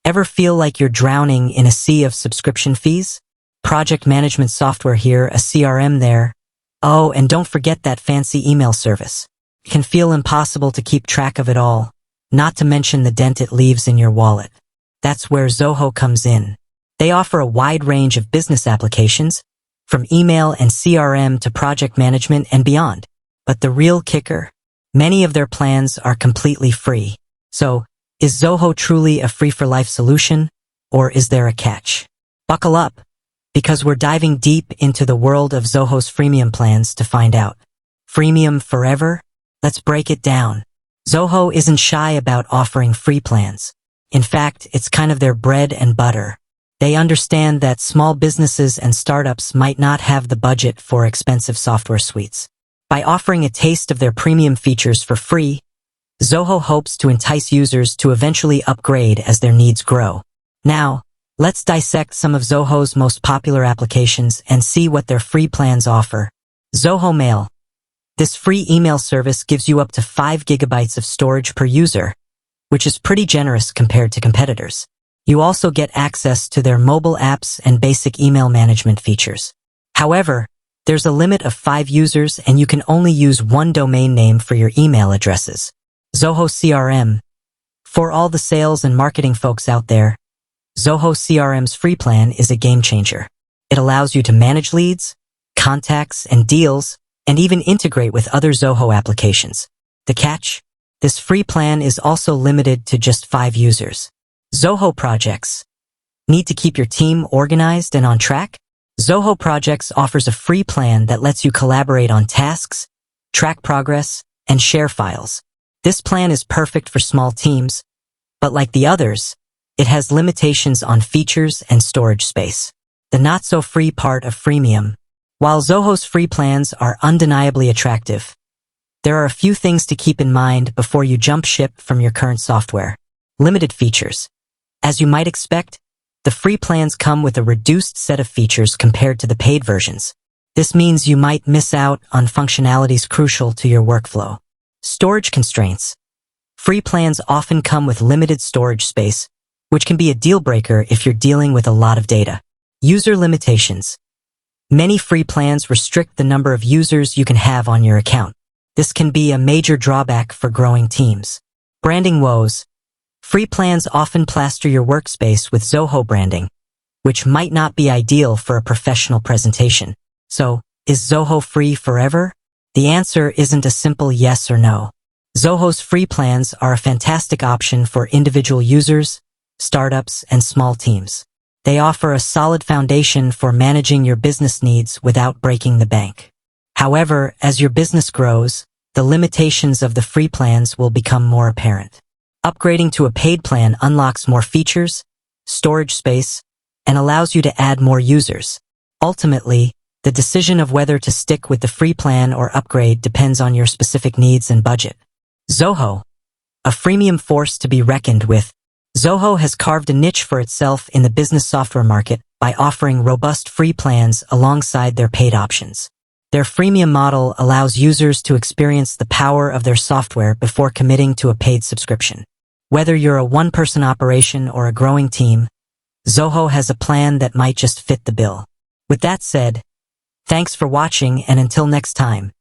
Ever feel like you're drowning in a sea of subscription fees? Project management software here, a CRM there. Oh, and don't forget that fancy email service. It can feel impossible to keep track of it all, not to mention the dent it leaves in your wallet. That's where Zoho comes in. They offer a wide range of business applications, from email and CRM to project management and beyond. But the real kicker? Many of their plans are completely free. So, is Zoho truly a free-for-life solution, or is there a catch? Buckle up, because we're diving deep into the world of Zoho's freemium plans to find out. Freemium forever? Let's break it down. Zoho isn't shy about offering free plans. In fact, it's kind of their bread and butter. They understand that small businesses and startups might not have the budget for expensive software suites. By offering a taste of their premium features for free, Zoho hopes to entice users to eventually upgrade as their needs grow. Now, let's dissect some of Zoho's most popular applications and see what their free plans offer. Zoho Mail. This free email service gives you up to 5 gigabytes of storage per user, which is pretty generous compared to competitors. You also get access to their mobile apps and basic email management features. However, there's a limit of 5 users and you can only use one domain name for your email addresses. Zoho CRM. For all the sales and marketing folks out there, Zoho CRM's free plan is a game changer. It allows you to manage leads, contacts, and deals, and even integrate with other Zoho applications. The catch? This free plan is also limited to just 5 users. Zoho Projects. Need to keep your team organized and on track? Zoho Projects offers a free plan that lets you collaborate on tasks, track progress, and share files. This plan is perfect for small teams, but like the others, it has limitations on features and storage space. The not-so-free part of freemium. While Zoho's free plans are undeniably attractive, there are a few things to keep in mind before you jump ship from your current software. Limited features. As you might expect, the free plans come with a reduced set of features compared to the paid versions. This means you might miss out on functionalities crucial to your workflow. Storage constraints. Free plans often come with limited storage space, which can be a deal breaker if you're dealing with a lot of data. User limitations. Many free plans restrict the number of users you can have on your account. This can be a major drawback for growing teams. Branding woes. Free plans often plaster your workspace with Zoho branding, which might not be ideal for a professional presentation. So, is Zoho free forever? The answer isn't a simple yes or no. Zoho's free plans are a fantastic option for individual users, startups, and small teams. They offer a solid foundation for managing your business needs without breaking the bank. However, as your business grows, the limitations of the free plans will become more apparent. Upgrading to a paid plan unlocks more features, storage space, and allows you to add more users. Ultimately, the decision of whether to stick with the free plan or upgrade depends on your specific needs and budget. Zoho. A freemium force to be reckoned with. Zoho has carved a niche for itself in the business software market by offering robust free plans alongside their paid options. Their freemium model allows users to experience the power of their software before committing to a paid subscription. Whether you're a one-person operation or a growing team, Zoho has a plan that might just fit the bill. With that said, thanks for watching, and until next time.